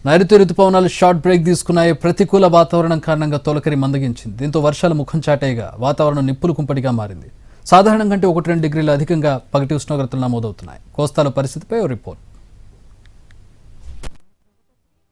నైరుతి రుతుపవనాలు short break తీసుకున్నాయి. ప్రతికూల వాతావరణం కారణంగా తొలకరి మందగించింది. దీంతో వర్షాలు ముఖం చాటేగా వాతావరణం నిప్పులు కుంపటిగా మారింది. సాధారణం కంటే 1-2 డిగ్రీలు అధికంగా పగటి ఉష్ణోగ్రతలు నమోదవుతున్నాయి. కోస్తాలో పరిస్థితిపై ఓ రిపోర్ట్.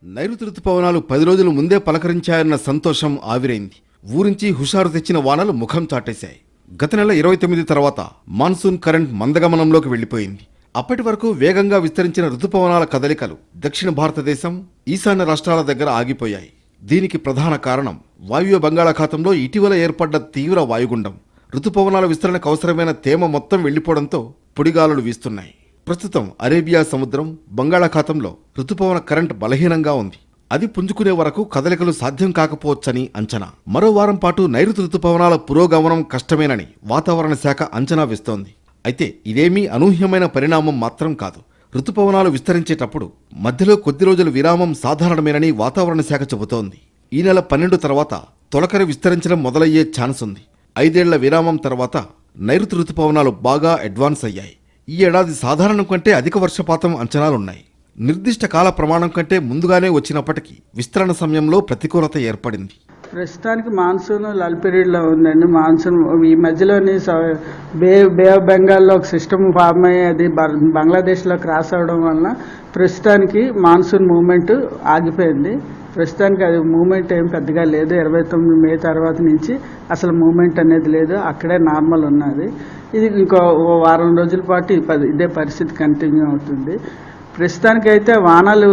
నైరుతి రుతుపవనాలు 10 రోజుల ముందే పలకరించాయన్న సంతోషం ఆవిరైంది. ఊరించి హుషారు తెచ్చిన వానలు ముఖం చాటేశాయి. గత నెల 29 తర్వాత మాన్సూన్ కరెంట్ మందగమనంలోకి వెళ్లిపోయింది. అప్పటి వరకు వేగంగా విస్తరించిన రుతుపవనాల కదలికలు దక్షిణ భారతదేశం, ఈశాన్య రాష్ట్రాల దగ్గర ఆగిపోయాయి. దీనికి ప్రధాన కారణం వాయువ్య బంగాళాఖాతంలో ఇటీవల ఏర్పడ్డ తీవ్ర వాయుగుండం. రుతుపవనాల విస్తరణకు అవసరమైన తేమ మొత్తం వెళ్లిపోవడంతో పొడిగాలులు వీస్తున్నాయి. ప్రస్తుతం అరేబియా సముద్రం, బంగాళాఖాతంలో రుతుపవన కరెంట్ బలహీనంగా ఉంది. అది పుంజుకునే వరకు కదలికలు సాధ్యం కాకపోవచ్చని అంచనా. మరో వారం పాటు నైరుతి రుతుపవనాల పురోగమనం కష్టమేనని వాతావరణ శాఖ అంచనా వేస్తోంది. అయితే ఇదేమీ అనూహ్యమైన పరిణామం మాత్రం కాదు. రుతుపవనాలు విస్తరించేటప్పుడు మధ్యలో కొద్ది రోజుల విరామం సాధారణమేనని వాతావరణ శాఖ చెబుతోంది. ఈ నెల 12 తర్వాత తొలకరి విస్తరించడం మొదలయ్యే ఛాన్స్ ఉంది. 5 ఏళ్ల విరామం తర్వాత నైరుతి రుతుపవనాలు బాగా అడ్వాన్స్ అయ్యాయి. ఈ ఏడాది సాధారణం కంటే అధిక వర్షపాతం అంచనాలున్నాయి. నిర్దిష్ట కాల ప్రమాణం కంటే ముందుగానే వచ్చినప్పటికీ విస్తరణ సమయంలో ప్రతికూలత ఏర్పడింది. ప్రస్తుతానికి మాన్సూన్ లల్ పీరియడ్లో ఉందండి. మాన్సూన్ ఈ మధ్యలోని బే ఆఫ్ బెంగాల్లో ఒక సిస్టమ్ ఫార్మ్ అయ్యి అది బంగ్లాదేశ్లో క్రాస్ అవ్వడం వలన ప్రస్తుతానికి మాన్సూన్ మూమెంట్ ఆగిపోయింది. ప్రస్తుతానికి అది మూమెంట్ ఏం పెద్దగా లేదు. 29 మే తర్వాత నుంచి అసలు మూమెంట్ అనేది లేదు. అక్కడే నార్మల్ ఉన్నది. ఇది ఇంకో వారం రోజుల పాటు ఇదే పరిస్థితి కంటిన్యూ అవుతుంది. ప్రస్తుతానికైతే వానలు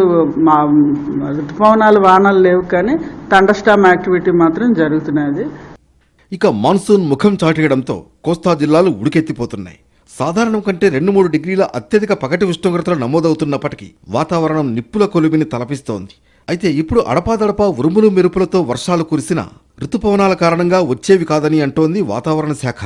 ఋతుపవనాలు వానలు లేవు, కానీ థండర్స్టార్మ్ యాక్టివిటీ మాత్రం జరుగుతున్నది. ఇక మాన్సూన్ ముఖం చాటేయడంతో కోస్తా జిల్లాలు ఉడికెత్తిపోతున్నాయి. సాధారణం కంటే 2-3 డిగ్రీల అత్యధిక పగటి ఉష్ణోగ్రతలు నమోదవుతున్నప్పటికీ వాతావరణం నిప్పుల కొలిమిని తలపిస్తోంది. అయితే ఇప్పుడు అడపాదడపా ఉరుములు మెరుపులతో వర్షాలు కురిసినా ఋతుపవనాల కారణంగా వచ్చేవి కాదని అంటోంది వాతావరణ శాఖ.